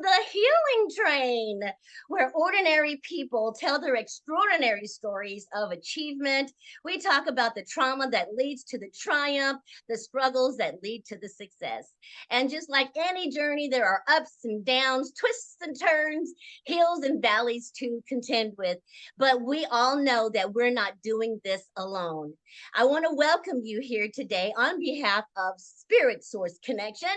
the Healing Train, where ordinary people tell their extraordinary stories of achievement. We talk about the trauma that leads to the triumph, the struggles that lead to the success. And just like any journey, there are ups and downs, twists and turns, hills and valleys to contend with. But we all know that we're not doing this alone. I want to welcome you here today on behalf of Spirit Source Connection,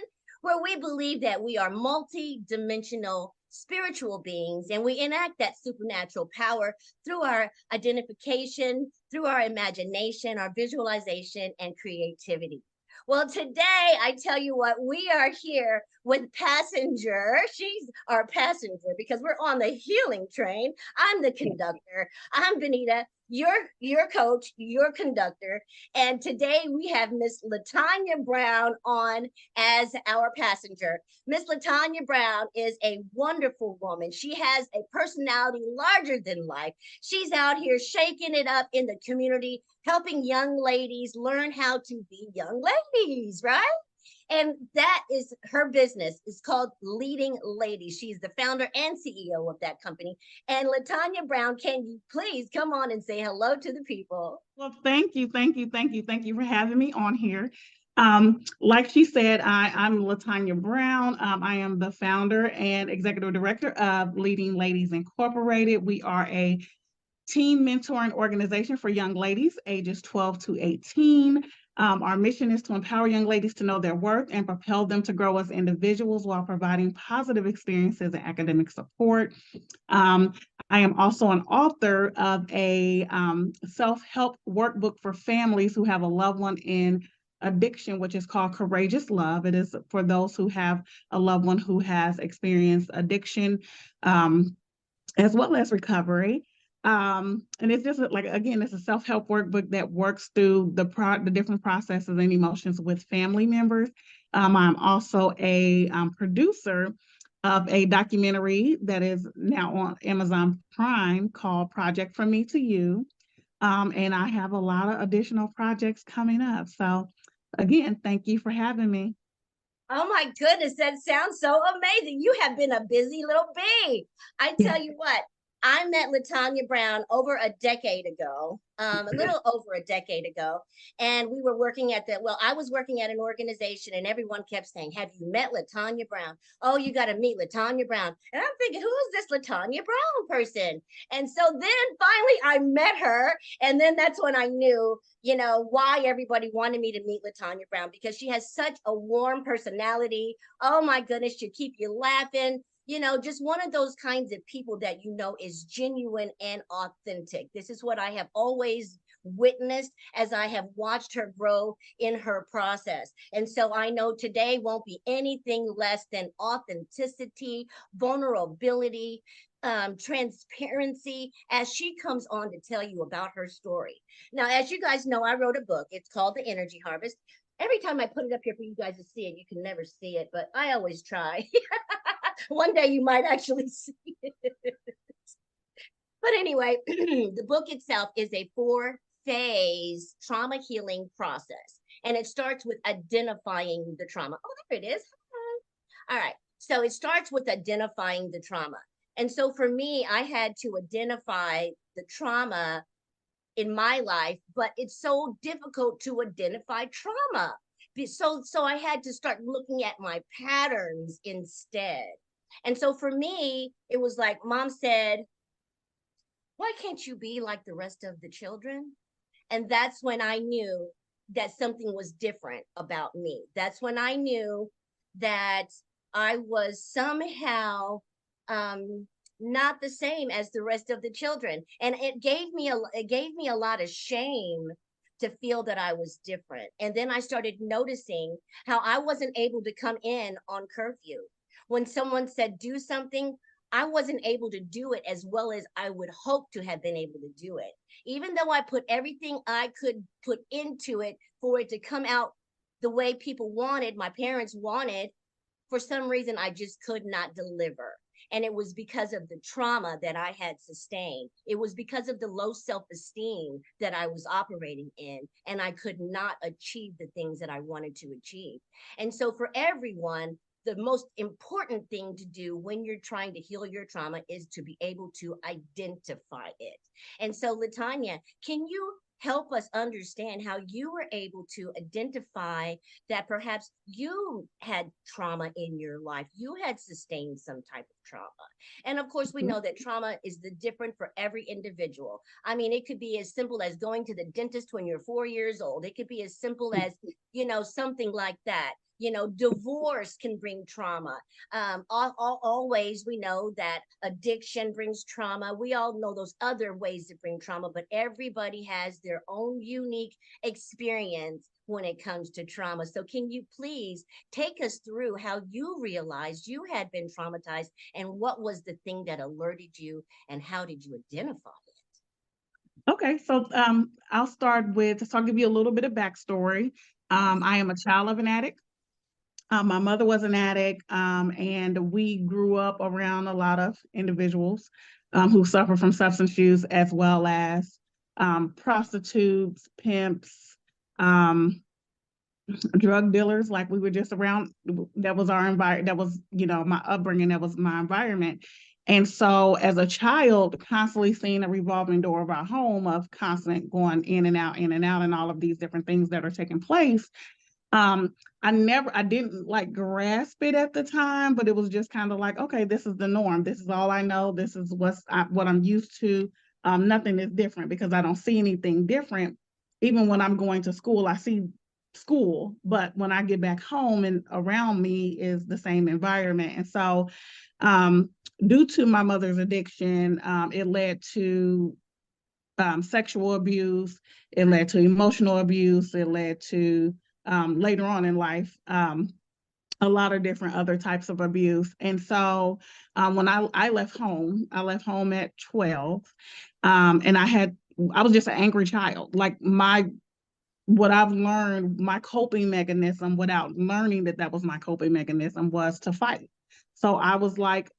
where we believe that we are multi-dimensional spiritual beings and we enact that supernatural power through our identification, through our imagination, our visualization, and creativity. Well, today I tell you what, we are here with Passenger. She's our passenger because we're on the healing train. I'm the conductor. I'm Benita, your coach, your conductor. And today we have Miss LaTonya Brown on as our passenger. Miss LaTonya Brown is a wonderful woman. She has a personality larger than life. She's out here shaking it up in the community, helping young ladies learn how to be young ladies, right? And that is her business. It's called Leading Ladies. She's the founder and CEO of that company. And LaTonya Brown, can you please come on and say hello to the people? Well, thank you, thank you for having me on here. Like she said, I'm LaTonya Brown. I am the founder and executive director of Leading Ladies Incorporated. We are a teen mentoring organization for young ladies ages 12 to 18. Our mission is to empower young ladies to know their worth and propel them to grow as individuals while providing positive experiences and academic support. Um, I am also an author of a self-help workbook for families who have a loved one in addiction, which is called Courageous Love. It is for those who have a loved one who has experienced addiction, as well as recovery. And it's just like, again, it's a self-help workbook that works through the different processes and emotions with family members. I'm also a producer of a documentary that is now on Amazon Prime called Project From Me to You. And I have a lot of additional projects coming up. So again, thank you for having me. Oh my goodness, that sounds so amazing. You have been a busy little bee. I Yeah. tell you what, I met LaTonya Brown over a decade ago, a little over a decade ago. And we were working at I was working at an organization and everyone kept saying, have you met LaTonya Brown? Oh, you got to meet LaTonya Brown. And I'm thinking, who is this LaTonya Brown person? And so then finally I met her. And then that's when I knew, why everybody wanted me to meet LaTonya Brown because she has such a warm personality. Oh my goodness, she'll keep you laughing. Just one of those kinds of people that is genuine and authentic. This is what I have always witnessed as I have watched her grow in her process. And so I know today won't be anything less than authenticity, vulnerability, transparency as she comes on to tell you about her story. Now, as you guys know, I wrote a book. It's called The Energy Harvest. Every time I put it up here for you guys to see it, you can never see it, but I always try. One day you might actually see it. But anyway, the book itself is a 4-phase trauma healing process. And it starts with identifying the trauma. Oh, there it is. All right. So it starts with identifying the trauma. And so for me, I had to identify the trauma in my life, but it's so difficult to identify trauma. So I had to start looking at my patterns instead. And so for me, it was like mom said, why can't you be like the rest of the children? And that's when I knew that something was different about me. That's when I knew that I was somehow not the same as the rest of the children. And it gave me a lot of shame to feel that I was different. And then I started noticing how I wasn't able to come in on curfew. When someone said do something, I wasn't able to do it as well as I would hope to have been able to do it. Even though I put everything I could put into it for it to come out the way people wanted, my parents wanted, for some reason, I just could not deliver. And it was because of the trauma that I had sustained. It was because of the low self-esteem that I was operating in, and I could not achieve the things that I wanted to achieve. And so for everyone, the most important thing to do when you're trying to heal your trauma is to be able to identify it. And so, LaTonya, can you help us understand how you were able to identify that perhaps you had trauma in your life? You had sustained some type of trauma. And of course, we know that trauma is the different for every individual. I mean, it could be as simple as going to the dentist when you're 4 years old. It could be as simple as, something like that. Divorce can bring trauma. Always, we know that addiction brings trauma. We all know those other ways that bring trauma, but everybody has their own unique experience when it comes to trauma. So, can you please take us through how you realized you had been traumatized and what was the thing that alerted you and how did you identify it? Okay, so I'll give you a little bit of backstory. I am a child of an addict. My mother was an addict, and we grew up around a lot of individuals who suffer from substance use, as well as prostitutes, pimps, drug dealers. Like, we were just around. That was our environment. That was, my upbringing. That was my environment. And so, as a child, constantly seeing a revolving door of our home of constant going in and out, and all of these different things that are taking place. I didn't like grasp it at the time, but it was just kind of like, okay, this is the norm. This is all I know. This is what I'm used to. Nothing is different because I don't see anything different. Even when I'm going to school, I see school, but when I get back home and around me is the same environment. And so, due to my mother's addiction, it led to sexual abuse. It led to emotional abuse. It led to later on in life, a lot of different other types of abuse. And so when I left home at 12, and I was just an angry child. Like, what I've learned, my coping mechanism, without learning that was my coping mechanism, was to fight. So I was like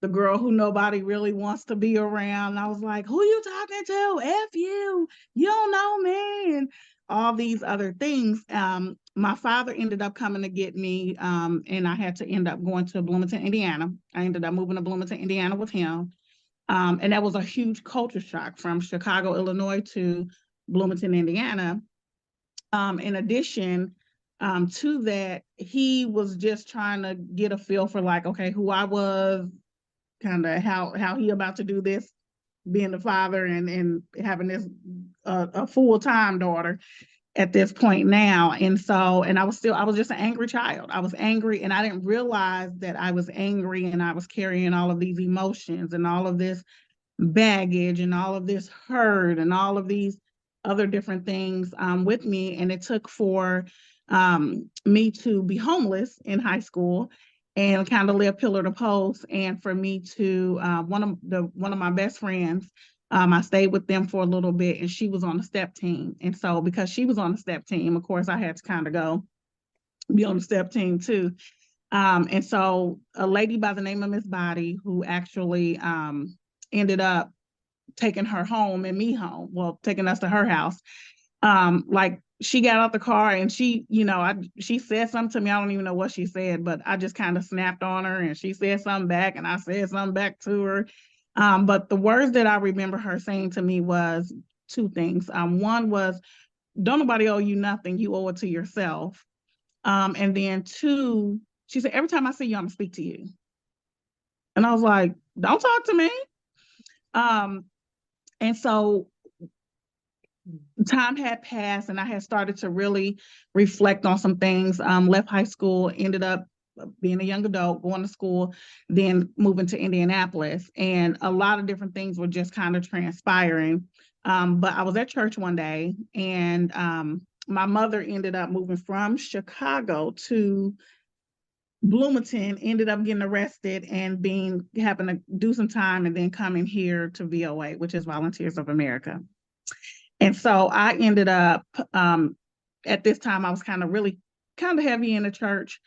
the girl who nobody really wants to be around. I was like, who you talking to? F you. You don't know me. And all these other things. My father ended up coming to get me, and I had to end up going to Bloomington, Indiana. I ended up moving to Bloomington, Indiana with him. And that was a huge culture shock from Chicago, Illinois to Bloomington, Indiana. In addition to that, he was just trying to get a feel for, like, okay, who I was, kind of how he about to do this, being the father and having this a full-time daughter at this point now. And so, and I was just an angry child. I was angry, and I didn't realize that I was angry, and I was carrying all of these emotions and all of this baggage and all of this hurt and all of these other different things with me. And it took for me to be homeless in high school and kind of live pillar to post. And for me to, one of my best friends, I stayed with them for a little bit, and she was on the step team. And so, because she was on the step team, of course, I had to kind of go be on the step team too. And so a lady by the name of Miss Body, who actually ended up taking her home and me home, well, taking us to her house. Like, she got out the car and she said something to me. I don't even know what she said, but I just kind of snapped on her, and she said something back, and I said something back to her. But the words that I remember her saying to me was two things. One was, don't nobody owe you nothing. You owe it to yourself. And then two, she said, every time I see you, I'm gonna speak to you. And I was like, don't talk to me. And so time had passed, and I had started to really reflect on some things. Left high school, ended up being a young adult, going to school, then moving to Indianapolis. And a lot of different things were just kind of transpiring. But I was at church one day, and my mother ended up moving from Chicago to Bloomington, ended up getting arrested and having to do some time, and then coming here to VOA, which is Volunteers of America. And so I ended up, at this time, I was kind of heavy in the church.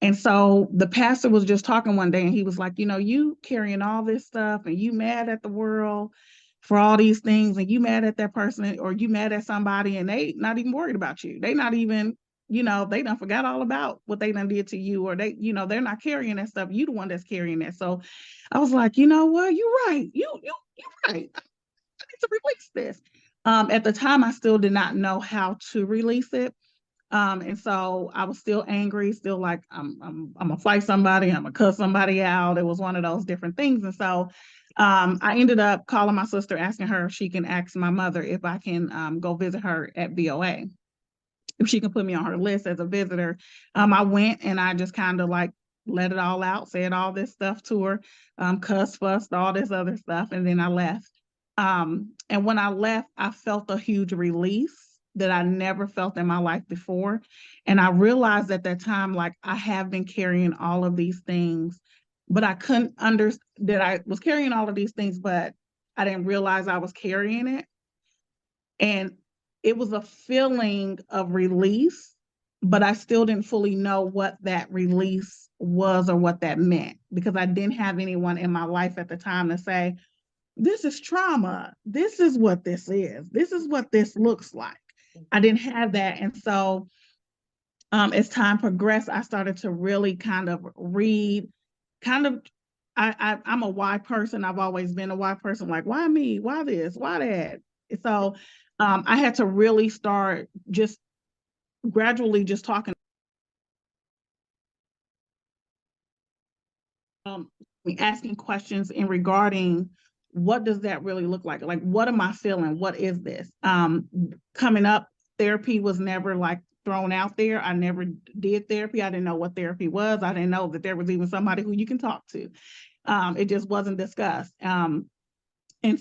And so the pastor was just talking one day, and he was like, you carrying all this stuff, and you mad at the world for all these things, and you mad at that person, or you mad at somebody, and they not even worried about you. They not even they done forgot all about what they done did to you, or they're not carrying that stuff. You the one that's carrying that. So I was like, you know what? You're right. You're right. I need to release this. At the time, I still did not know how to release it. And so I was still angry, still like, I'm gonna fight somebody, I'm gonna cuss somebody out. It was one of those different things. And so I ended up calling my sister, asking her if she can ask my mother if I can go visit her at VOA, if she can put me on her list as a visitor. I went and I just kind of like let it all out, said all this stuff to her, cuss, fussed, all this other stuff, and then I left. And when I left, I felt a huge release that I never felt in my life before. And I realized at that time, like, I have been carrying all of these things, but I couldn't understand that I was carrying all of these things, but I didn't realize I was carrying it. And it was a feeling of release, but I still didn't fully know what that release was or what that meant, because I didn't have anyone in my life at the time to say, this is trauma. This is what this is. This is what this looks like. I didn't have that. And so as time progressed, I started to really kind of read, kind of, I'm a why person. I've always been a why person, like, why me? Why this? Why that? So I had to really start just gradually just talking, asking questions in regarding what does that really look like? Like, what am I feeling? What is this? Coming up, therapy was never like thrown out there. I never did therapy. I didn't know what therapy was. I didn't know that there was even somebody who you can talk to. It just wasn't discussed. And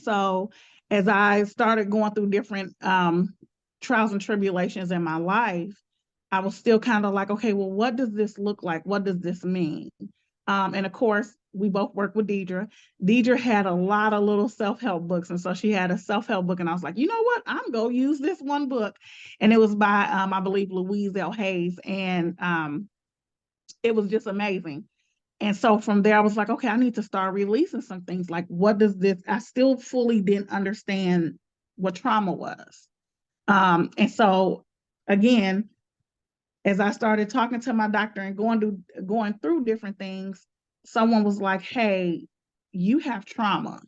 so as I started going through different trials and tribulations in my life, I was still kind of like, okay, well, what does this look like? What does this mean? And of course, we both work with Deidre. Deidre had a lot of little self-help books. And so she had a self-help book. And I was like, you know what? I'm going to use this one book. And it was by, I believe, Louise L. Hayes. And it was just amazing. And so from there, I was like, okay, I need to start releasing some things. Like, what does this, I still fully didn't understand what trauma was. And so again, as I started talking to my doctor and going through different things, someone was like, hey, you have trauma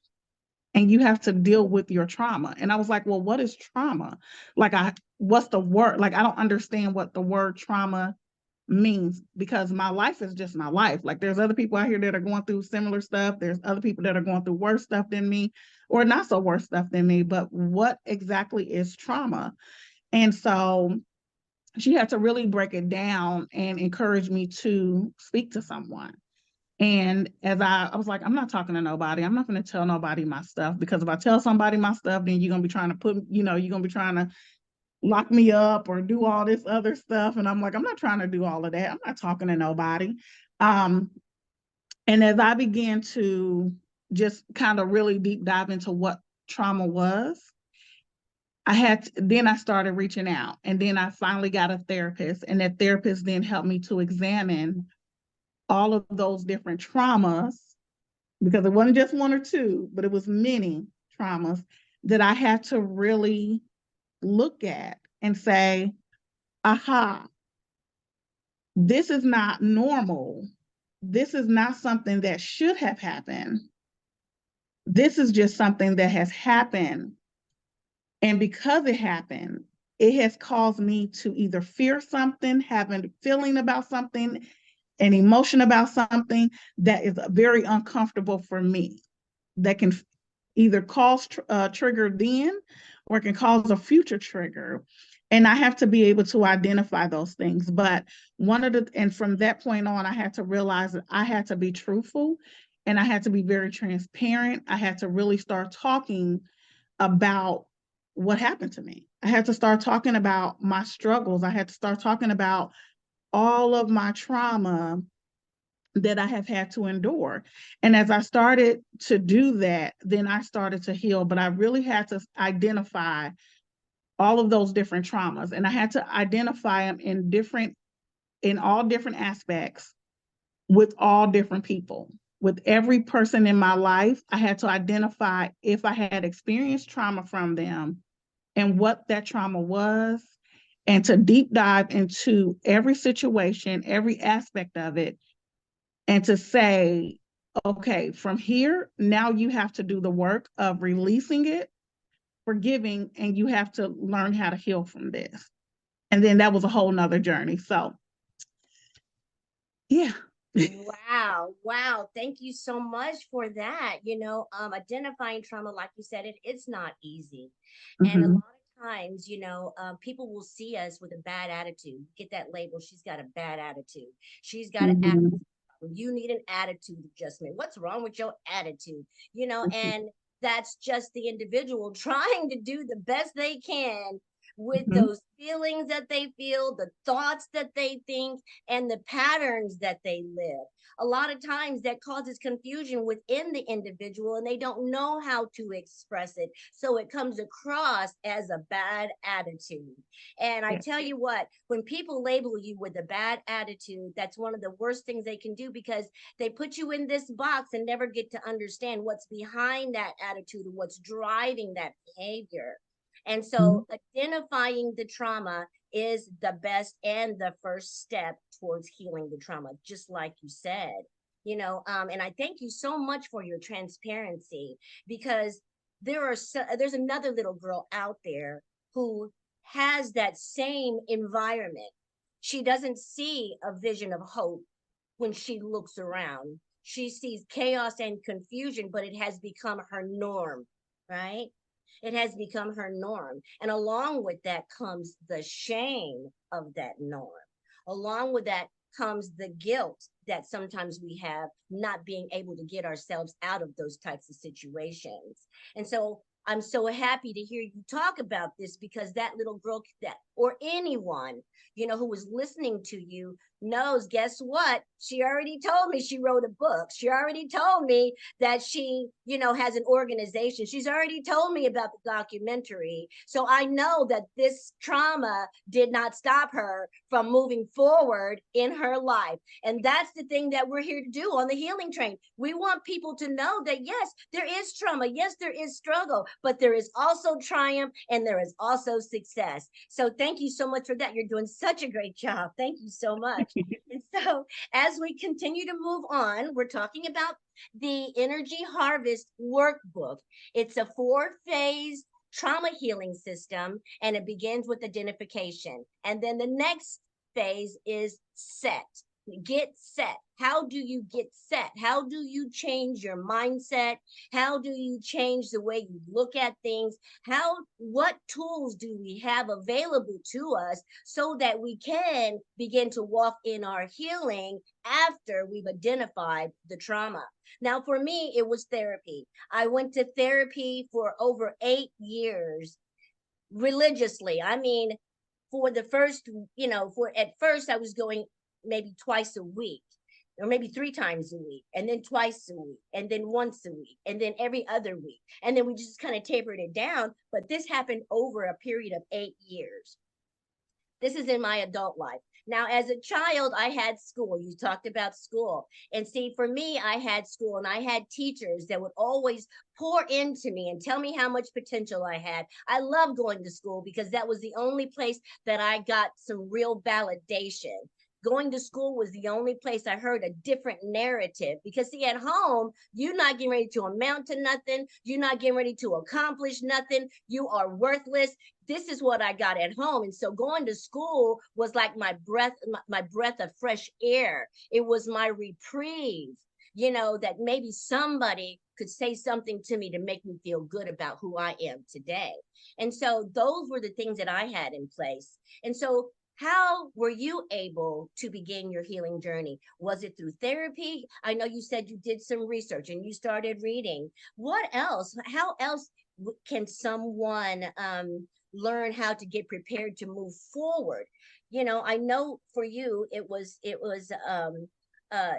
and you have to deal with your trauma. And I was like, well, what is trauma? Like, what's the word? Like, I don't understand what the word trauma means, because my life is just my life. Like, there's other people out here that are going through similar stuff. There's other people that are going through worse stuff than me, or not so worse stuff than me. But what exactly is trauma? And so she had to really break it down and encourage me to speak to someone. And as I was like, I'm not talking to nobody. I'm not going to tell nobody my stuff, because if I tell somebody my stuff, then you're going to be trying to you're going to be trying to lock me up or do all this other stuff. And I'm like, I'm not trying to do all of that. I'm not talking to nobody. And as I began to just kind of really deep dive into what trauma was, then I started reaching out, and then I finally got a therapist, and that therapist then helped me to examine all of those different traumas, because it wasn't just one or two, but it was many traumas that I had to really look at and say, aha, this is not normal. This is not something that should have happened. This is just something that has happened. And because it happened, it has caused me to either fear something, have a feeling about something, an emotion about something that is very uncomfortable for me, that can either cause trigger then, or it can cause a future trigger. And I have to be able to identify those things. But and from that point on, I had to realize that I had to be truthful, and I had to be very transparent. I had to really start talking about what happened to me. I had to start talking about my struggles. I had to start talking about all of my trauma that I have had to endure. And as I started to do that, then I started to heal. But I really had to identify all of those different traumas. And I had to identify them in all different aspects, with all different people. With every person in my life, I had to identify if I had experienced trauma from them and what that trauma was, and to deep dive into every situation, every aspect of it, and to say, okay, from here, now you have to do the work of releasing it, forgiving, and you have to learn how to heal from this. And then that was a whole nother journey. So, yeah. Wow, wow. Thank you so much for that. Identifying trauma, like you said, it's not easy. And a lot Mm-hmm. of times, people will see us with a bad attitude, get that label, she's got a bad attitude. She's got an attitude. Mm-hmm. You need an attitude adjustment. What's wrong with your attitude? And that's just the individual trying to do the best they can with Mm-hmm. those feelings that they feel, the thoughts that they think, and the patterns that they live. A lot of times that causes confusion within the individual and they don't know how to express it. So it comes across as a bad attitude. And I Yeah. tell you what, when people label you with a bad attitude, that's one of the worst things they can do, because they put you in this box and never get to understand what's behind that attitude and what's driving that behavior. And Mm-hmm. so identifying the trauma is the best and the first step towards healing the trauma, just like you said. And I thank you so much for your transparency, because there's another little girl out there who has that same environment. She doesn't see a vision of hope when she looks around. She sees chaos and confusion, but it has become her norm, right? It has become her norm. And along with that comes the shame of that norm. Along with that comes the guilt that sometimes we have, not being able to get ourselves out of those types of situations. And so I'm so happy to hear you talk about this, because that little girl, that, or anyone, who was listening to you, knows, guess what? She already told me she wrote a book. She already told me that she, has an organization. She's already told me about the documentary. So I know that this trauma did not stop her from moving forward in her life. And that's the thing that we're here to do on the healing train. We want people to know that, yes, there is trauma. Yes, there is struggle, but there is also triumph and there is also success. So thank you so much for that. You're doing such a great job. Thank you so much. And so as we continue to move on, we're talking about the Energy Harvest workbook. It's a 4-phase trauma healing system, and it begins with identification. And then the next phase is set. Get set. How do you get set? How do you change your mindset? How do you change the way you look at things? What tools do we have available to us so that we can begin to walk in our healing after we've identified the trauma? Now, for me, it was therapy. I went to therapy for over 8 years religiously. I mean, for the first, for at first I was going maybe twice a week, or maybe 3 times a week, and then twice a week, and then once a week, and then every other week. And then we just kind of tapered it down. But this happened over a period of 8 years. This is in my adult life. Now, as a child, I had school. You talked about school. And see, for me, I had school and I had teachers that would always pour into me and tell me how much potential I had. I loved going to school because that was the only place that I got some real validation. Going to school was the only place I heard a different narrative, because see, at home, you're not getting ready to amount to nothing. You're not getting ready to accomplish nothing. You are worthless. This is what I got at home. And so going to school was like my breath of fresh air. It was my reprieve, that maybe somebody could say something to me to make me feel good about who I am today. And so those were the things that I had in place. And so how were you able to begin your healing journey? Was it through therapy? I know you said you did some research and you started reading. What else? How else can someone learn how to get prepared to move forward? I know for you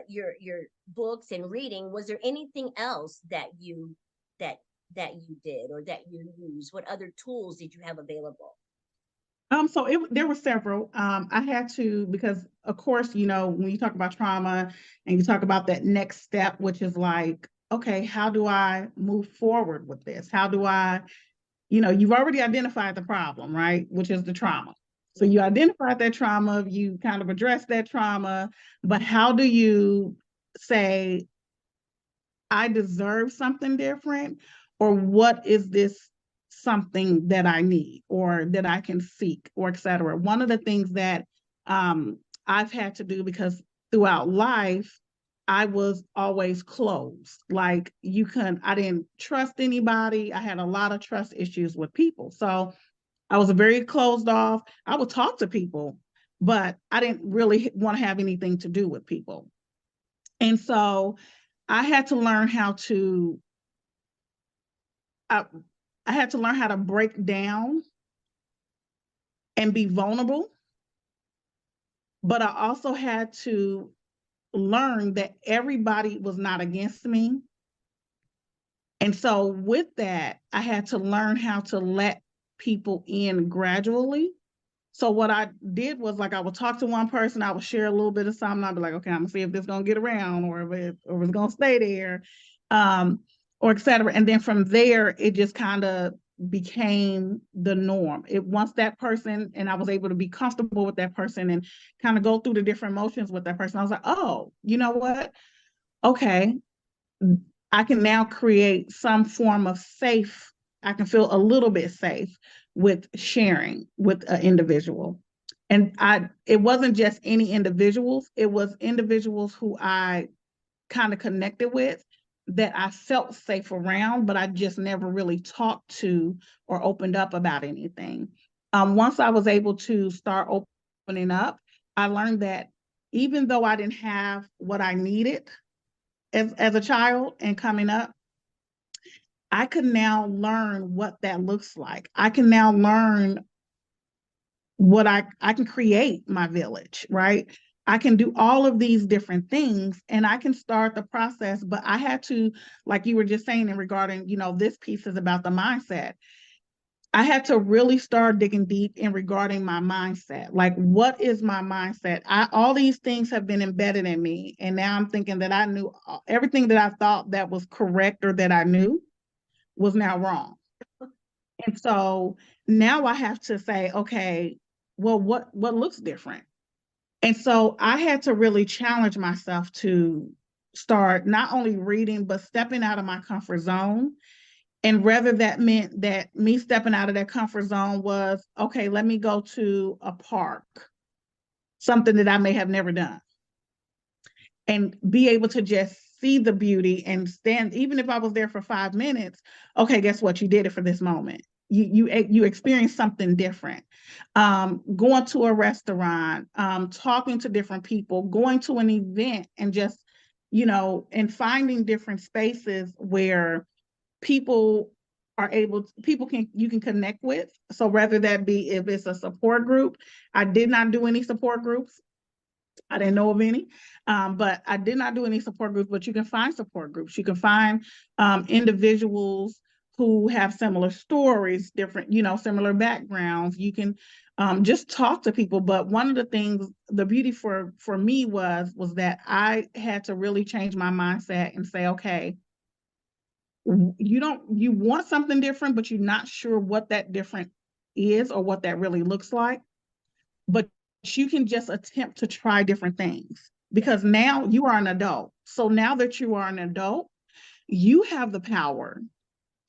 your books and reading. Was there anything else that that you did or that you use? What other tools did you have available? There were several. I had to, because of course, when you talk about trauma and you talk about that next step, which is like, okay, how do I move forward with this? How do I, you've already identified the problem, right? Which is the trauma. So you identified that trauma, you kind of addressed that trauma, but how do you say, I deserve something different, or what is this something that I need or that I can seek, or et cetera. One of the things that I've had to do, because throughout life, I was always closed. Like I didn't trust anybody. I had a lot of trust issues with people. So I was very closed off. I would talk to people, but I didn't really want to have anything to do with people. And so I had to learn how to I, I had to learn how to break down and be vulnerable, but I also had to learn that everybody was not against me. And so with that, I had to learn how to let people in gradually. So what I did was, like, I would talk to one person, I would share a little bit of something, I'd be like, okay, I'm gonna see if this is gonna get around, or if it's gonna stay there, or et cetera. And then from there, it just kind of became the norm. Once that person, and I was able to be comfortable with that person and kind of go through the different motions with that person, I was like, oh, you know what? Okay, I can now create some form of safe, I can feel a little bit safe with sharing with an individual. And it wasn't just any individuals, it was individuals who I kind of connected with, that I felt safe around, but I just never really talked to or opened up about anything. Once I was able to start opening up, I learned that even though I didn't have what I needed as a child and coming up, I could now learn what that looks like. I can now learn what I can create my village, right? I can do all of these different things, and I can start the process. But I had to, like you were just saying, in regarding, this piece is about the mindset. I had to really start digging deep in regarding my mindset. Like, what is my mindset? All these things have been embedded in me, and now I'm thinking that I knew everything that I thought that was correct or that I knew was now wrong. And so now I have to say, okay, well, what looks different? And so I had to really challenge myself to start not only reading, but stepping out of my comfort zone. And whether that meant that me stepping out of that comfort zone was, okay, let me go to a park, something that I may have never done, and be able to just see the beauty and stand, even if I was there for 5 minutes. Okay, guess what? You did it for this moment. You experienced something different. Going to a restaurant, talking to different people, going to an event, and just, and finding different spaces where people you can connect with. So whether that be, if it's a support group, I did not do any support groups. I didn't know of any, but I did not do any support groups. But you can find support groups. You can find individuals who have similar stories, different, similar backgrounds. You can just talk to people. But one of the things, the beauty for me was that I had to really change my mindset and say, okay, you want something different, but you're not sure what that different is or what that really looks like. But you can just attempt to try different things, because now you are an adult. So now that you are an adult, you have the power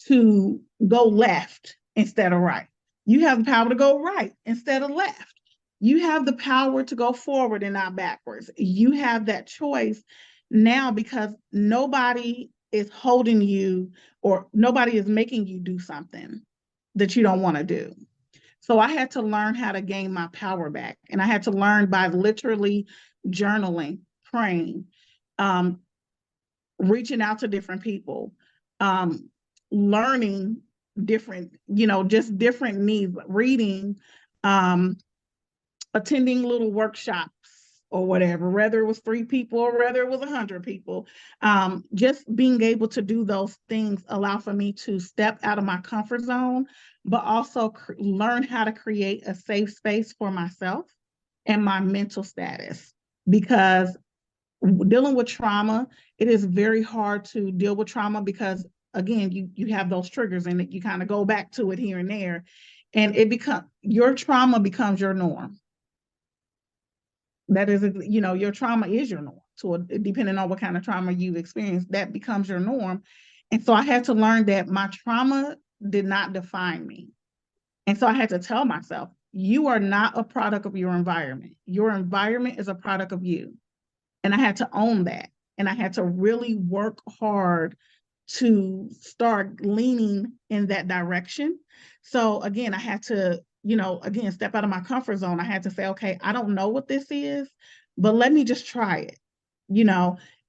to go left instead of right. You have the power to go right instead of left. You have the power to go forward and not backwards. You have that choice now, because nobody is holding you, or nobody is making you do something that you don't want to do. So I had to learn how to gain my power back. And I had to learn by literally journaling, praying, reaching out to different people, learning different, just different needs, reading, attending little workshops or whatever, whether it was 3 people or whether it was 100 people. Just being able to do those things allow for me to step out of my comfort zone, but also learn how to create a safe space for myself and my mental status. Because dealing with trauma, it is very hard to deal with trauma, because again, you have those triggers and you kind of go back to it here and there. and your trauma becomes your norm. That is, your trauma is your norm. So depending on what kind of trauma you've experienced, that becomes your norm. And so I had to learn that my trauma did not define me. And so I had to tell myself, you are not a product of your environment. Your environment is a product of you. And I had to own that. And I had to really work hard to start leaning in that direction. So again, I had to, again, step out of my comfort zone. I had to say, okay, I don't know what this is, but let me just try it.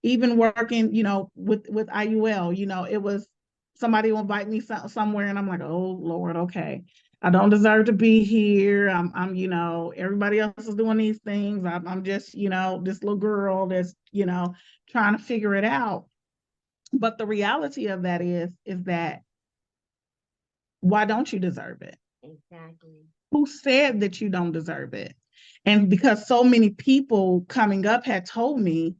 Even working, with IUL, it was somebody will invite me somewhere and I'm like, oh Lord, okay. I don't deserve to be here. I'm, everybody else is doing these things. I'm just, this little girl that's, trying to figure it out. But the reality of that is that why don't you deserve it? Exactly. Who said that you don't deserve it? And because so many people coming up had told me,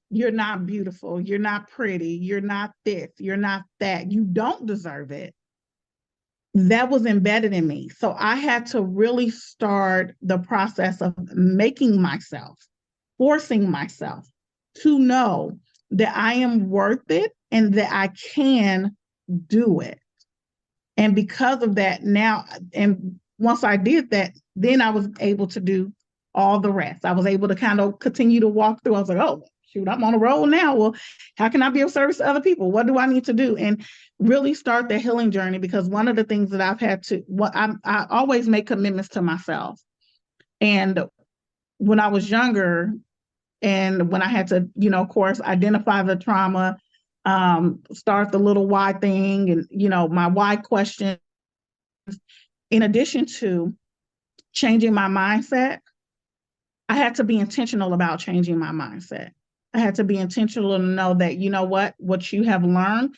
you're not beautiful, you're not pretty, you're not this, you're not that, you don't deserve it. That was embedded in me. So I had to really start the process of making myself, forcing myself to know that I am worth it and that I can do it. And because of that, now, and once I did that, then I was able to do all the rest. I was able to kind of continue to walk through. I was like, oh, shoot, I'm on a roll now. Well, how can I be of service to other people? What do I need to do? And really start the healing journey, because one of the things that I've had to, I always make commitments to myself. And when I was younger, and when I had to, of course, identify the trauma, start the little why thing, and, my why question, in addition to changing my mindset, I had to be intentional about changing my mindset. I had to be intentional to know that, what you have learned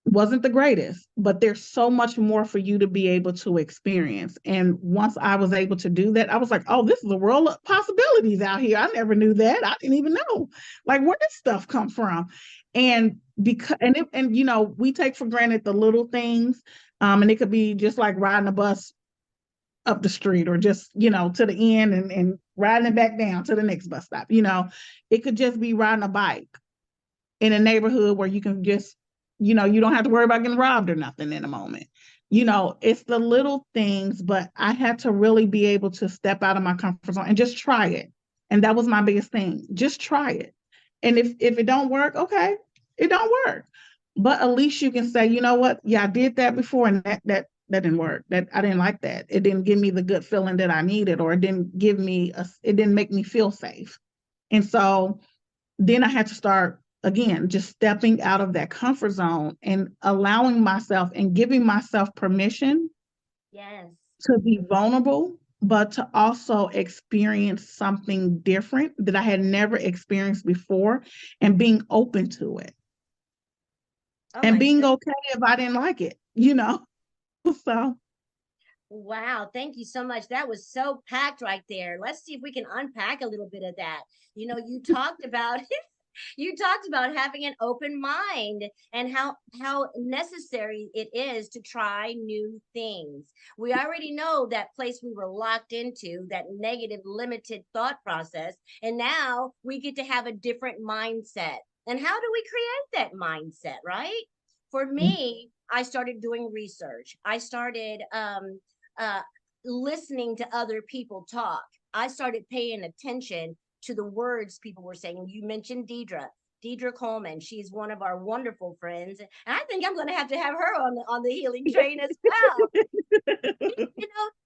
wasn't the greatest, but there's so much more for you to be able to experience. And once I was able to do that, I was like, oh, this is a world of possibilities out here. I never knew that. I didn't even know, like, where did stuff come from? And we take for granted the little things. And it could be just like riding a bus up the street, or just, to the end and riding it back down to the next bus stop. It could just be riding a bike in a neighborhood where you can just, you don't have to worry about getting robbed or nothing in a moment. It's the little things, but I had to really be able to step out of my comfort zone and just try it. And that was my biggest thing. Just try it. And if it don't work, okay, it don't work. But at least you can say, you know what? Yeah, I did that before, and that didn't work. That I didn't like that. It didn't give me the good feeling that I needed, or it didn't make me feel safe. And so then I had to start, again, just stepping out of that comfort zone and allowing myself and giving myself permission Yes. to be vulnerable, but to also experience something different that I had never experienced before, and being open to it. Oh, and being goodness. okay if I didn't like it, So Wow, thank you so much. That was so packed right there. Let's see if we can unpack a little bit of that. You talked about you talked about having an open mind, and how necessary it is to try new things. We already know that place we were locked into, that negative limited thought process, and now we get to have a different mindset. And how do we create that mindset, right? For me, I started doing research. I started uh, listening to other people talk. I started paying attention to the words people were saying. You mentioned Deidre Coleman. She's one of our wonderful friends, and I think I'm going to have her on the healing train as well.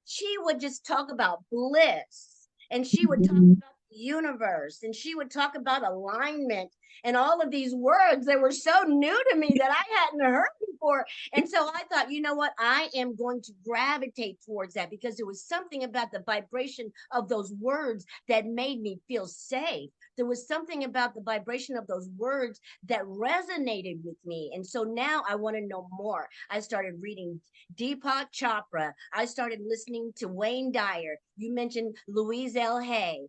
She would just talk about bliss, and she would talk about the universe, and she would talk about alignment, and all of these words that were so new to me that I hadn't heard before. And so I thought, you know what? I am going to gravitate towards that, because there was something about the vibration of those words that made me feel safe. There was something about the vibration of those words that resonated with me. And so now I want to know more. I started reading Deepak Chopra. I started listening to Wayne Dyer. You mentioned Louise L. Hay.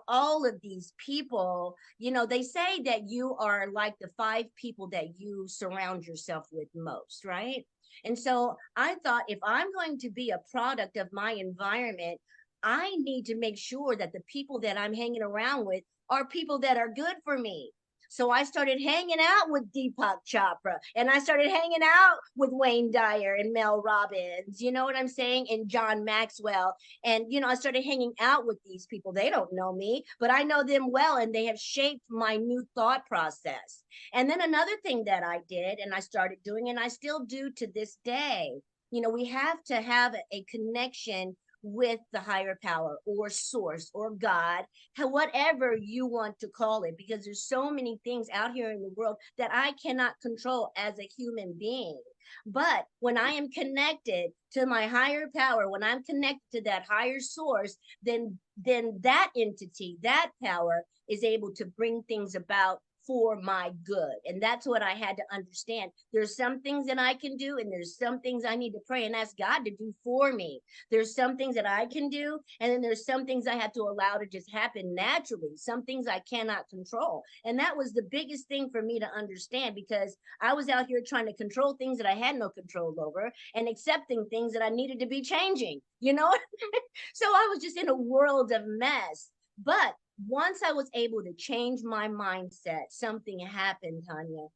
all of these people, they say that you are like the 5 people that you surround yourself with most, right? And so I thought, if I'm going to be a product of my environment, I need to make sure that the people that I'm hanging around with are people that are good for me. So I started hanging out with Deepak Chopra, and I started hanging out with Wayne Dyer and Mel Robbins, you know what I'm saying? And John Maxwell. And, I started hanging out with these people. They don't know me, but I know them well, and they have shaped my new thought process. And then another thing that I did, and I started doing, and I still do to this day, we have to have a connection with the higher power or source or God, whatever you want to call it, because there's so many things out here in the world that I cannot control as a human being. But when I am connected to my higher power, when I'm connected to that higher source, then that entity, that power is able to bring things about for my good. And that's what I had to understand. There's some things that I can do, and there's some things I need to pray and ask God to do for me. There's some things that I can do, and then there's some things I have to allow to just happen naturally. Some things I cannot control. And that was the biggest thing for me to understand, because I was out here trying to control things that I had no control over and accepting things that I needed to be changing, So I was just in a world of mess. But once I was able to change my mindset, something happened, Tonya.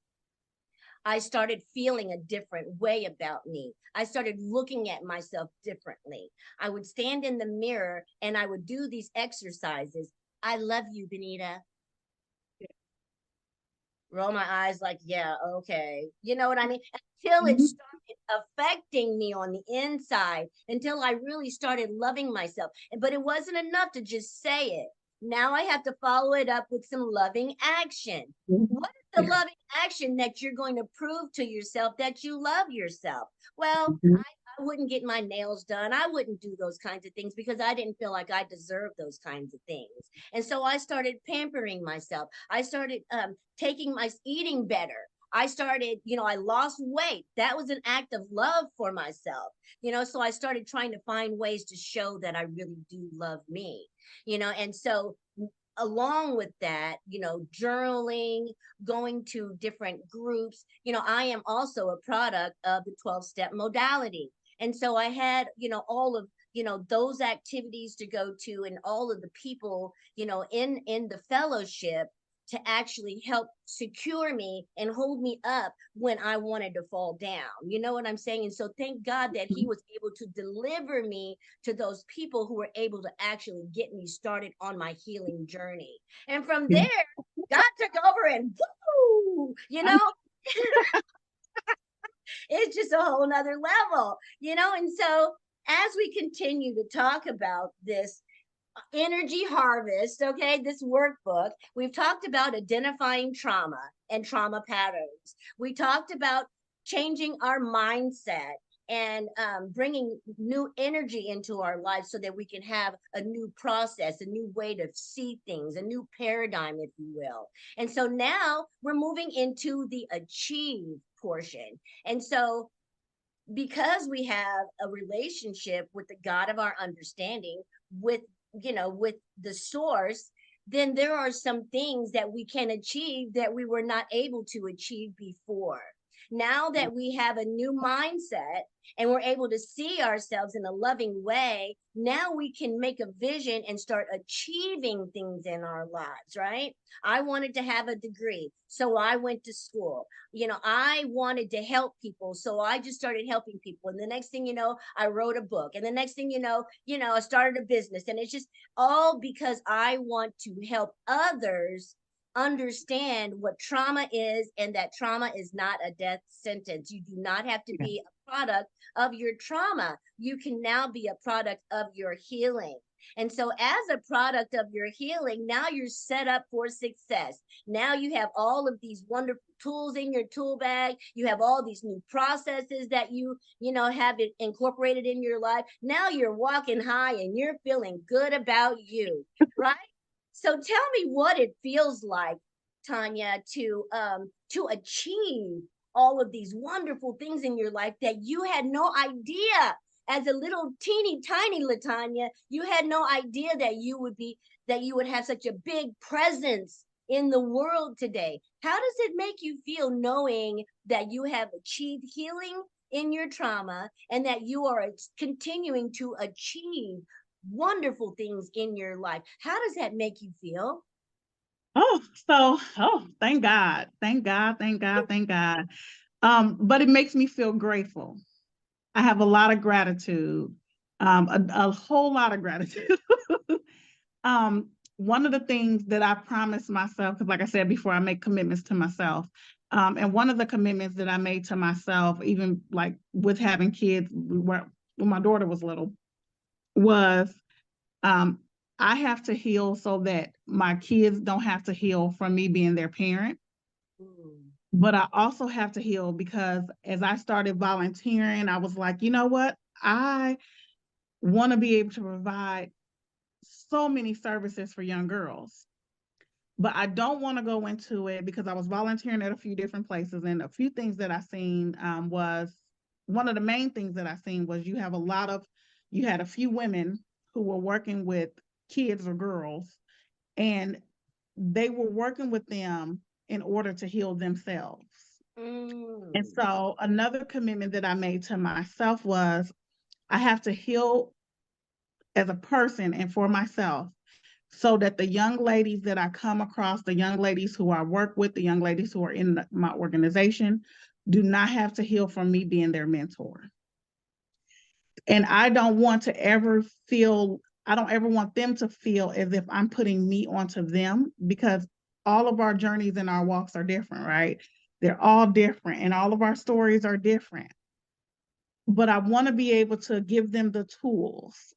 I started feeling a different way about me. I started looking at myself differently. I would stand in the mirror and I would do these exercises. I love you, Benita. Roll my eyes like, yeah, okay. You know what I mean? Until it started affecting me on the inside, until I really started loving myself. But it wasn't enough to just say it. Now I have to follow it up with some loving action. What is the loving action that you're going to prove to yourself that you love yourself? Well, I wouldn't get my nails done. I wouldn't do those kinds of things because I didn't feel like I deserved those kinds of things. And so I started pampering myself. I started taking my eating better. I started, I lost weight. That was an act of love for myself, so I started trying to find ways to show that I really do love me, and so along with that, journaling, going to different groups, I am also a product of the 12-step modality. And so I had, all of, those activities to go to, and all of the people, in the fellowship to actually help secure me and hold me up when I wanted to fall down. You know what I'm saying? And so thank God that he was able to deliver me to those people who were able to actually get me started on my healing journey. And from there, God took over and woo, it's just a whole nother level, and so as we continue to talk about this energy harvest, okay, this workbook, we've talked about identifying trauma and trauma patterns. We talked about changing our mindset and bringing new energy into our lives so that we can have a new process, a new way to see things, a new paradigm, if you will. And so now we're moving into the achieve portion. And so because we have a relationship with the God of our understanding, with the source, then there are some things that we can achieve that we were not able to achieve before. Now that we have a new mindset and we're able to see ourselves in a loving way, now we can make a vision and start achieving things in our lives, right? I wanted to have a degree, so I went to school. I wanted to help people, so I just started helping people. And the next thing you know, I wrote a book. And the next thing you know, I started a business. And it's just all because I want to help others understand what trauma is, and that trauma is not a death sentence. You do not have to be a product of your trauma. You can now be a product of your healing. And so as a product of your healing, now you're set up for success. Now you have all of these wonderful tools in your tool bag. You have all these new processes that you have it incorporated in your life. Now you're walking high and you're feeling good about you, right? So tell me what it feels like, Tonya, to achieve all of these wonderful things in your life that you had no idea as a little teeny tiny LaTonya, you had no idea that you would be that you would have such a big presence in the world today. How does it make you feel knowing that you have achieved healing in your trauma and that you are continuing to achieve wonderful things in your life? How does that make you feel? Thank God. Thank God, thank God, thank God. But it makes me feel grateful. I have a lot of gratitude, a whole lot of gratitude. One of the things that I promised myself, because like I said before, I make commitments to myself. And one of the commitments that I made to myself, even like with having kids, when my daughter was little, was um, I have to heal so that my kids don't have to heal from me being their parent. Mm. But I also have to heal because as I started volunteering, I was like, you know what? I want to be able to provide so many services for young girls. But I don't want to go into it because I was volunteering at a few different places, and a few things that I seen was one of the main things that I seen was you had a few women who were working with kids or girls, and they were working with them in order to heal themselves. And Mm. so another commitment that I made to myself was I have to heal as a person and for myself so that the young ladies that I come across, the young ladies who I work with, the young ladies who are in my organization, do not have to heal from me being their mentor. And I don't ever want them to feel as if I'm putting me onto them, because all of our journeys and our walks are different, right? They're all different and all of our stories are different. But I want to be able to give them the tools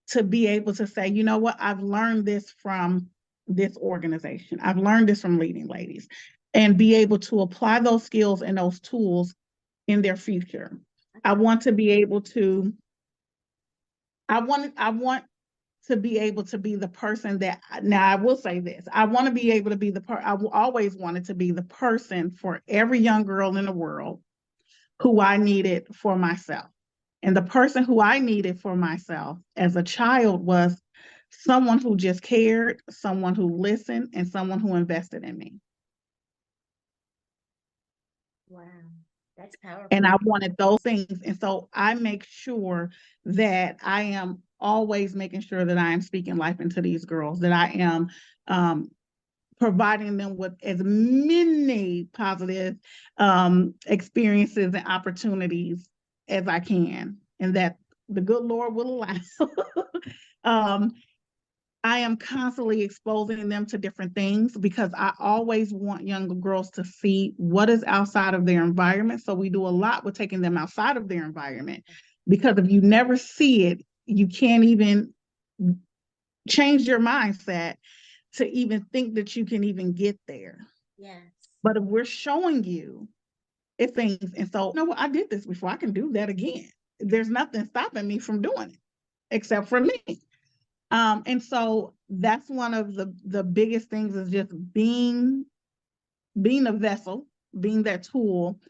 to be able to say, you know what, I've learned this from this organization. I've learned this from Leading Ladies, and be able to apply those skills and those tools in their future. I want to be able to, I want to be able to be the person that, now I will say this, I want to be able to be I always wanted to be the person for every young girl in the world who I needed for myself. And the person who I needed for myself as a child was someone who just cared, someone who listened, and someone who invested in me. Wow, that's powerful. And I wanted those things. And so I make sure that I am always making sure that I am speaking life into these girls, that I am providing them with as many positive experiences and opportunities as I can, and that the good Lord will allow. I am constantly exposing them to different things because I always want young girls to see what is outside of their environment. So we do a lot with taking them outside of their environment, because if you never see it, you can't even change your mindset to even think that you can even get there. Yes. But if we're showing you it's things, and so, you know what, I did this before, I can do that again. There's nothing stopping me from doing it except for me. And so that's one of the biggest things, is just being a vessel, being that tool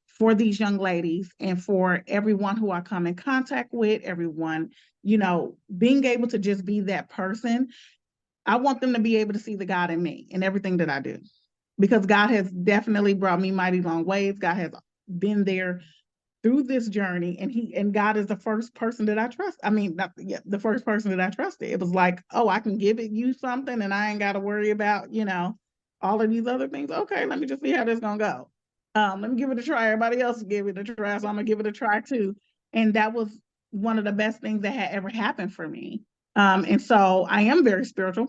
for these young ladies and for everyone who I come in contact with, everyone, being able to just be that person. I want them to be able to see the God in me in everything that I do, because God has definitely brought me mighty long ways. God has been there through this journey, and God is the first person that I trust. I mean, not the first person that I trusted. It was like, oh, I can give you something and I ain't got to worry about, all of these other things. Okay, let me just see how this gonna go. Let me give it a try. Everybody else give it a try, so I'm gonna give it a try too. And that was one of the best things that had ever happened for me. And so I am very spiritual,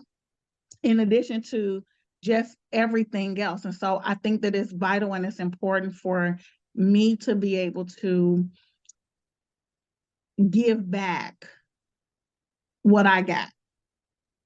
in addition to just everything else. And so I think that it's vital and it's important for me to be able to give back what I got,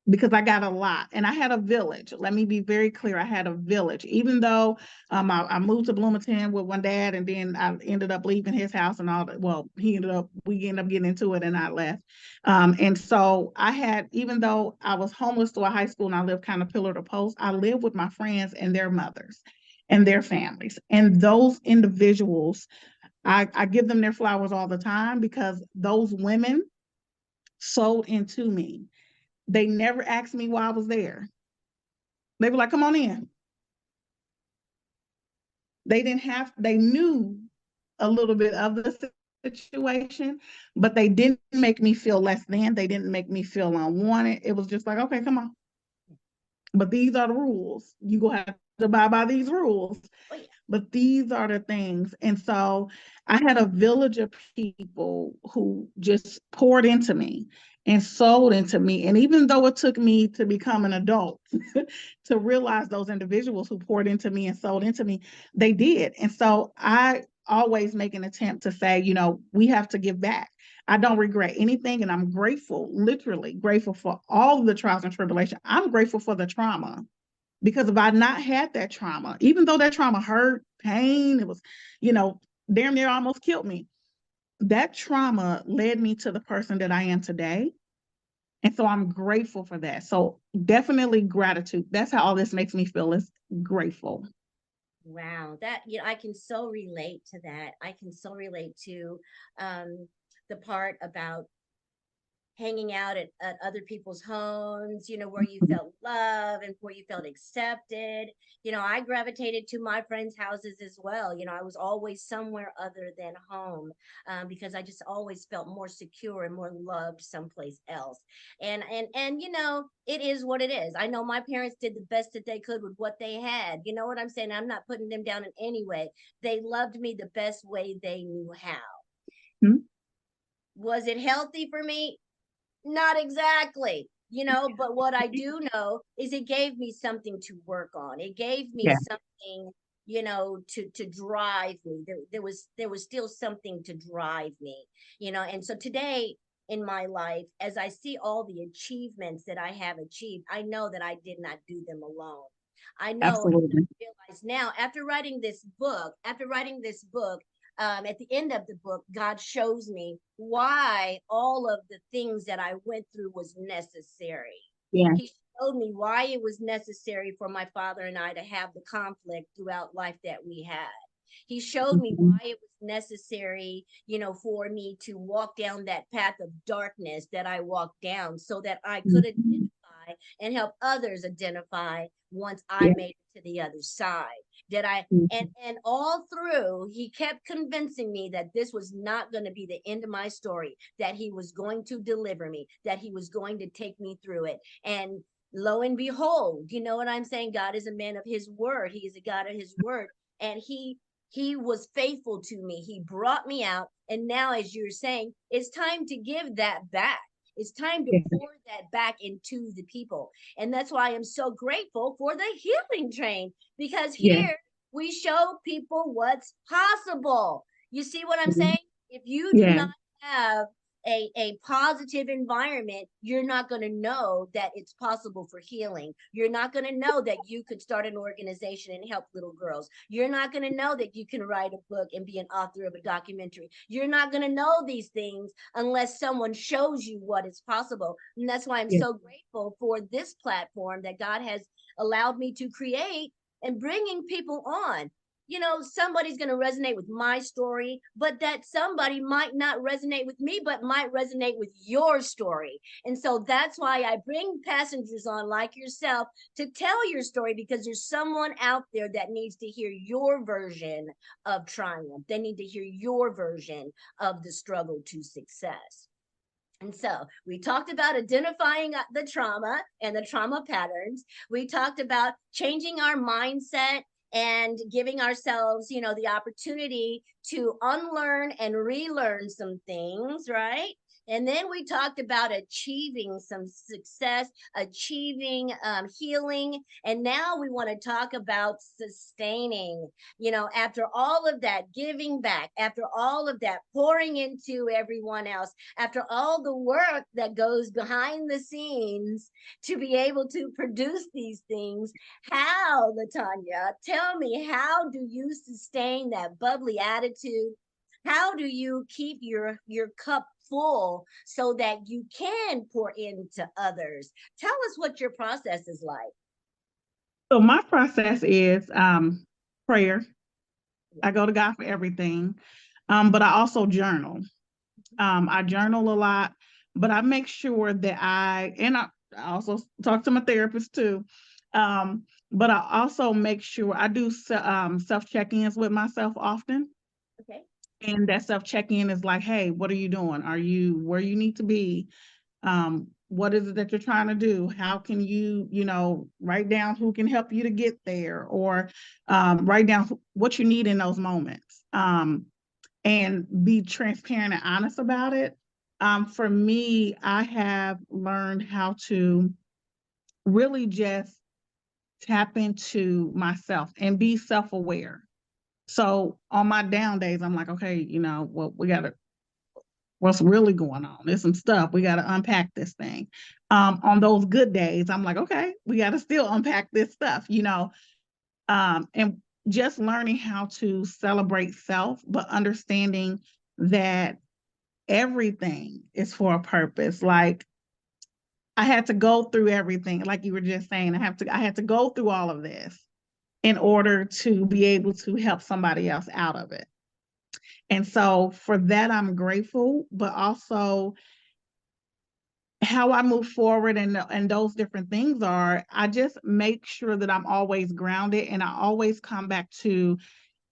because I got a lot and I had a village. Let me be very clear. I had a village, even though I moved to Bloomington with one dad, and then I ended up leaving his house and all that. Well, we ended up getting into it and I left. And so I had, even though I was homeless through a high school and I lived kind of pillar to post, I lived with my friends and their mothers and their families. And those individuals, I give them their flowers all the time, because those women sold into me. They never asked me why I was there. They were like, come on in. They knew a little bit of the situation, but they didn't make me feel less than. They didn't make me feel unwanted. It was just like, okay, come on. But these are the rules. You gonna have to abide by these rules. Oh, yeah. But these are the things. And so I had a village of people who just poured into me and sold into me. And even though it took me to become an adult to realize those individuals who poured into me and sold into me, they did. And so I always make an attempt to say, you know, we have to give back. I don't regret anything, and I'm grateful, literally grateful for all of the trials and tribulation. I'm grateful for the trauma, because if I not had that trauma, even though that trauma hurt, pain, it was, you know, damn near almost killed me. That trauma led me to the person that I am today. And so I'm grateful for that. So definitely gratitude. That's how all this makes me feel, is grateful. Wow, that, I can so relate to that. I can so relate to the part about hanging out at other people's homes, where you felt love and where you felt accepted. I gravitated to my friends' houses as well. I was always somewhere other than home, because I just always felt more secure and more loved someplace else. And it is what it is. I know my parents did the best that they could with what they had. You know what I'm saying? I'm not putting them down in any way. They loved me the best way they knew how. Hmm? Was it healthy for me? Not exactly, but what I do know is it gave me something to work on. It gave me Yeah, something, to drive me. There was still something to drive me, and so today in my life, as I see all the achievements that I have achieved, I know that I did not do them alone. I know, and I absolutely. realize now, after writing this book, at the end of the book, God shows me why all of the things that I went through was necessary. Yeah. He showed me why it was necessary for my father and I to have the conflict throughout life that we had. He showed me Mhm. why it was necessary, for me to walk down that path of darkness that I walked down, so that I could Mhm. identify and help others identify once I Yeah. made it to the other side. Did I and Mhm. and all through, he kept convincing me that this was not going to be the end of my story, that he was going to deliver me, that he was going to take me through it. And lo and behold, you know what I'm saying? God is a man of his word. He is a God of his word. And he was faithful to me. He brought me out. And now, as you're saying, it's time to give that back. It's time to Yeah. pour that back into the people. And that's why I'm so grateful for the healing train, because Yeah. here we show people what's possible. You see what I'm Mhm. saying? If you do Yeah. not have a positive environment, you're not going to know that it's possible for healing. You're not going to know that you could start an organization and help little girls. You're not going to know that you can write a book and be an author of a documentary. You're not going to know these things unless someone shows you what is possible. And that's why I'm Yeah. so grateful for this platform that God has allowed me to create, and bringing people on. Somebody's going to resonate with my story, but that somebody might not resonate with me, but might resonate with your story. And so that's why I bring passengers on like yourself to tell your story, because there's someone out there that needs to hear your version of triumph. They need to hear your version of the struggle to success. And so we talked about identifying the trauma and the trauma patterns. We talked about changing our mindset and giving ourselves, the opportunity to unlearn and relearn some things, right? And then we talked about achieving some success, achieving healing. And now we want to talk about sustaining, after all of that giving back, after all of that pouring into everyone else, after all the work that goes behind the scenes to be able to produce these things. How, LaTonya, tell me, how do you sustain that bubbly attitude? How do you keep your cup full so that you can pour into others? Tell us what your process is like. So my process is prayer. I go to God for everything. But I also journal. I journal a lot, but I make sure that I also talk to my therapist too. But I also make sure I do self-check-ins with myself often. Okay. And that self-check-in is like, hey, what are you doing? Are you where you need to be? What is it that you're trying to do? How can you, write down who can help you to get there, or write down what you need in those moments, and be transparent and honest about it. For me, I have learned how to really just tap into myself and be self-aware. So on my down days, I'm like, okay, well, what's really going on? There's some stuff. We got to unpack this thing. On those good days, I'm like, okay, we got to still unpack this stuff, and just learning how to celebrate self, but understanding that everything is for a purpose. Like, I had to go through everything, like you were just saying. I had to go through all of this in order to be able to help somebody else out of it. And so for that, I'm grateful, but also how I move forward and those different things are, I just make sure that I'm always grounded, and I always come back to,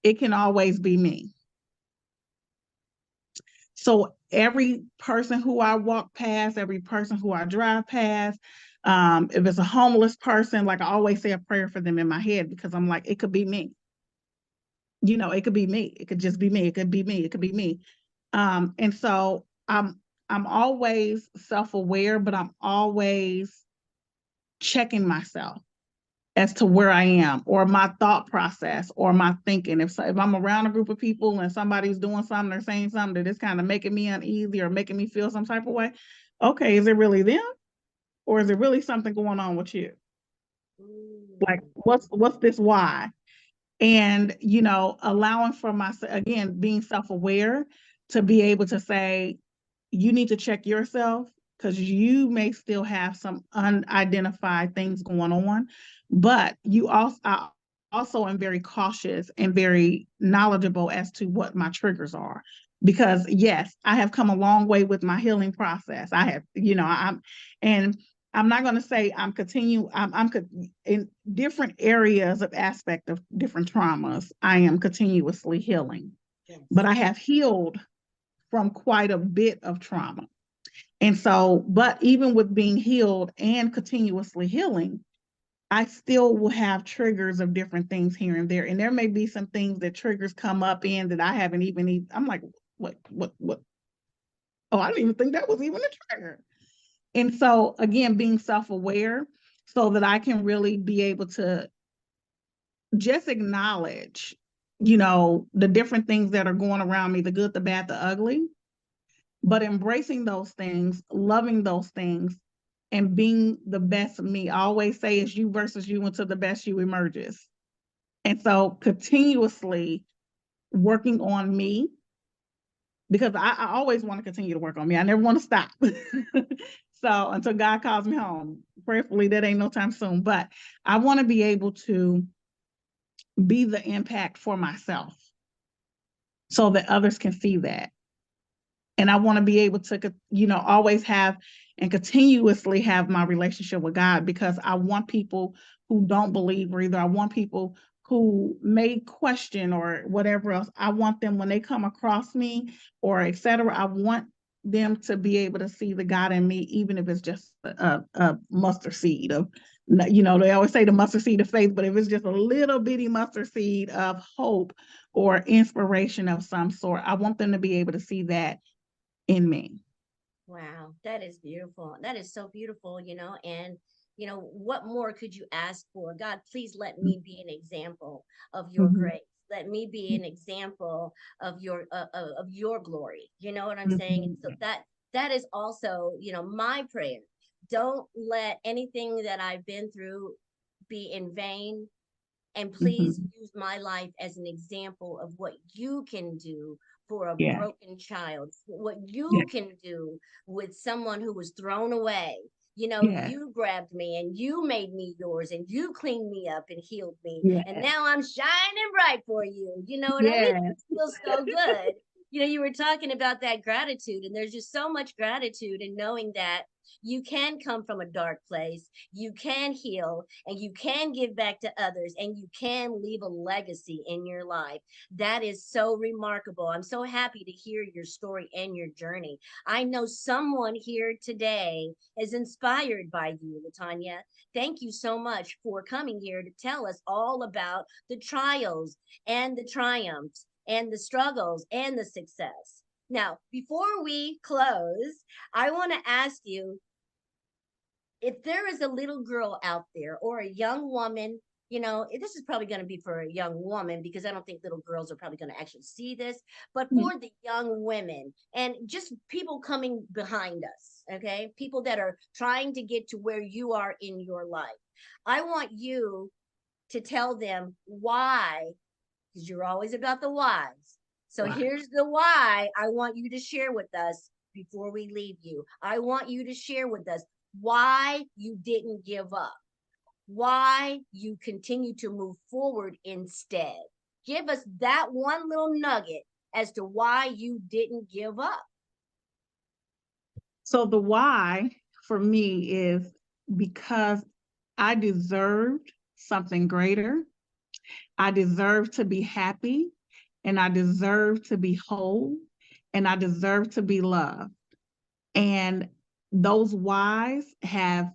it can always be me. So every person who I walk past, every person who I drive past, if it's a homeless person, like I always say a prayer for them in my head, because I'm like, it could be me. It could be me. It could just be me. It could be me. It could be me. And so I'm always self-aware, but I'm always checking myself as to where I am, or my thought process, or my thinking. If I'm around a group of people and somebody's doing something or saying something that is kind of making me uneasy or making me feel some type of way, okay, is it really them, or is it really something going on with you? Like, what's this why? And allowing for myself, again, being self-aware, to be able to say, you need to check yourself, because you may still have some unidentified things going on. But I also am very cautious and very knowledgeable as to what my triggers are, because yes, I have come a long way with my healing process. I have, and I'm not going to say I'm in different areas of aspect of different traumas. I am continuously healing. Yes. But I have healed from quite a bit of trauma. And so, but even with being healed and continuously healing, I still will have triggers of different things here and there. And there may be some things that triggers come up in that I haven't even, I'm like, what? Oh, I didn't even think that was even a trigger. And so again, being self-aware, so that I can really be able to just acknowledge, the different things that are going around me, the good, the bad, the ugly, but embracing those things, loving those things, and being the best of me. I always say it's you versus you until the best you emerges. And so continuously working on me, because I always want to continue to work on me. I never want to stop. So until God calls me home, prayerfully, that ain't no time soon. But I want to be able to be the impact for myself, so that others can see that. And I want to be able to, always have and continuously have my relationship with God, because I want people who don't believe, or either I want people who may question or whatever else. I want them, when they come across me or etc., I want them to be able to see the God in me, even if it's just a mustard seed of, they always say the mustard seed of faith, but if it's just a little bitty mustard seed of hope or inspiration of some sort, I want them to be able to see that in me. Wow, that is beautiful. That is so beautiful, and what more could you ask for? God, please let me be an example of your grace. Let me be an example of your glory. You know what I'm saying? And so that is also, my prayer. Don't let anything that I've been through be in vain. And please use my life as an example of what you can do for a broken child, what you can do with someone who was thrown away. You grabbed me and you made me yours, and you cleaned me up and healed me. And now I'm shining bright for you. You know what I mean? It feels so good. You know, you were talking about that gratitude, and there's just so much gratitude in knowing that you can come from a dark place, you can heal, and you can give back to others, and you can leave a legacy in your life. That is so remarkable. I'm so happy to hear your story and your journey. I know someone here today is inspired by you, LaTonya. Thank you so much for coming here to tell us all about the trials and the triumphs and the struggles and the success. Now, before we close, I want to ask you, if there is a little girl out there or a young woman, you know, this is probably going to be for a young woman because I don't think little girls are probably going to actually see this, but Mhm. for the young women and just people coming behind us, okay? People that are trying to get to where you are in your life. I want you to tell them why, because you're always about the whys. So Why? here's the why I want you to share with us before we leave you. I want you to share with us why you didn't give up, why you continue to move forward instead. Give us that one little nugget as to why you didn't give up. So the why for me is because I deserved something greater. I deserve to be happy, and I deserve to be whole, and I deserve to be loved. And those whys have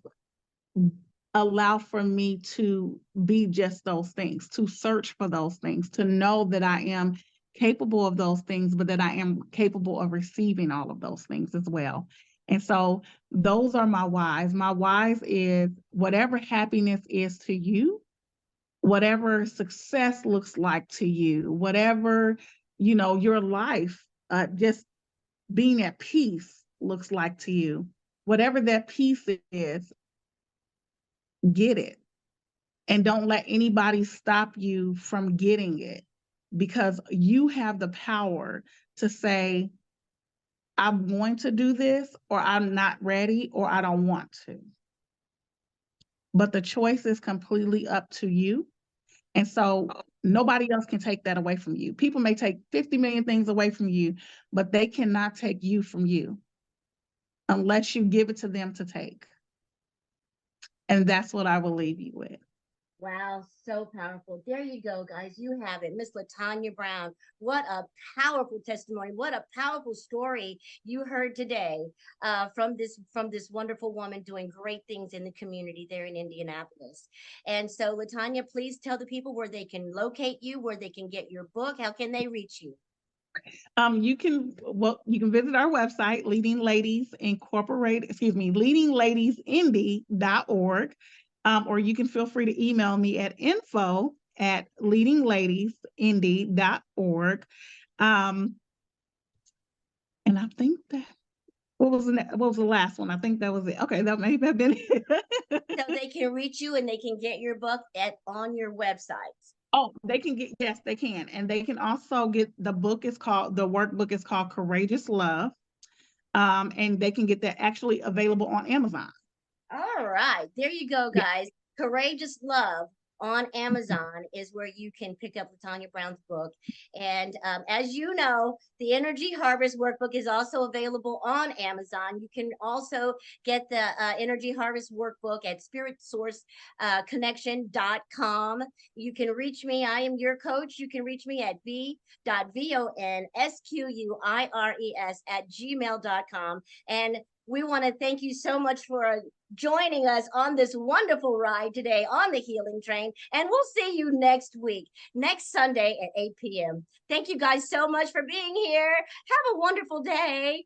allowed for me to be just those things, to search for those things, to know that I am capable of those things, but that I am capable of receiving all of those things as well. And so those are my whys. My whys is whatever happiness is to you, whatever success looks like to you, whatever, your life, just being at peace looks like to you, whatever that peace is, get it. And don't let anybody stop you from getting it, because you have the power to say, I'm going to do this, or I'm not ready, or I don't want to. But the choice is completely up to you. And so nobody else can take that away from you. People may take 50 million things away from you, but they cannot take you from you unless you give it to them to take. And that's what I will leave you with. Wow, so powerful. There you go, guys. You have it. Miss LaTonya Brown. What a powerful testimony. What a powerful story you heard today from this wonderful woman doing great things in the community there in Indianapolis. And so, LaTonya, please tell the people where they can locate you, where they can get your book. How can they reach you? You can visit our website, leadingladiesindie.org, or you can feel free to email me at info@leadingladiesindie.org. And I think that what was the last one? I think that was it. Okay, that may have been it. So they can reach you and they can get your book on your website. Oh, they can get, yes, they can. And they can also get the workbook is called Courageous Love. And they can get that actually available on Amazon. All right, there you go, Yeah. guys. Courageous Love on Amazon is where you can pick up LaTonya Brown's book. And as you know, the Energy Harvest Workbook is also available on Amazon. You can also get the Energy Harvest Workbook at spiritsourceconnection.com. You can reach me. I am your coach. You can reach me at b.vonsquires@gmail.com. And we want to thank you so much for joining us on this wonderful ride today on the Healing Train. And we'll see you next week, next Sunday at 8 p.m. Thank you guys so much for being here. Have a wonderful day.